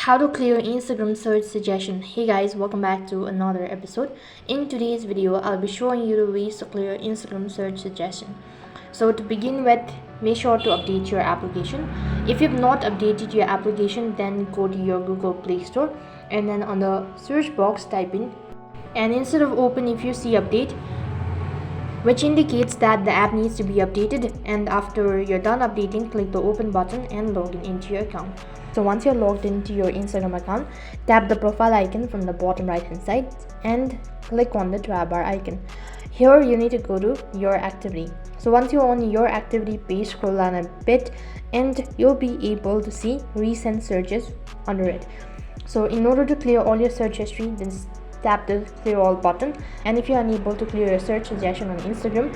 How to clear Instagram search suggestion. Hey guys, welcome back to another episode. In today's video, I'll be showing you the ways to clear Instagram search suggestion. So to begin with, make sure to update your application. If you've not updated your application, then go to your Google Play Store and then on the search box type in, and instead of open, if you see update, which indicates that the app needs to be updated, and after you're done updating, click the open button and log in into your account. So once you're logged into your Instagram account, tap the profile icon from the bottom right hand side and click on the tab bar icon. Here you need to go to your activity. So once you're on your activity page, scroll down a bit and you'll be able to see recent searches under it. So in order to clear all your search history, then tap the clear all button. And if you're unable to clear your search suggestion on Instagram,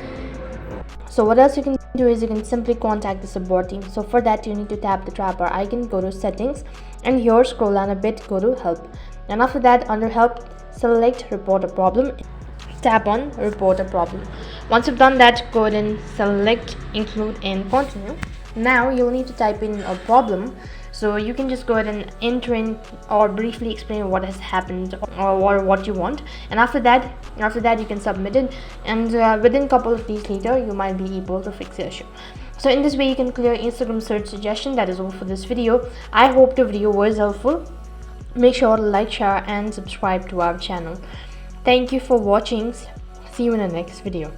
so what else you can do is you can simply contact the support team. So for that, you need to tap the tab bar icon, go to settings, and here scroll down a bit, go to help. And after that, under help, select report a problem, tap on report a problem. Once you've done that, go ahead and select include and continue. Now you'll need to type in a problem, so you can just go ahead and enter in or briefly explain what has happened or what you want, and after that you can submit it, and within a couple of days later you might be able to fix your issue. So in this way you can clear Instagram search suggestion. That is all for this video. I hope the video was helpful. Make sure to like, share and subscribe to our channel. Thank you for watching. See you in the next video.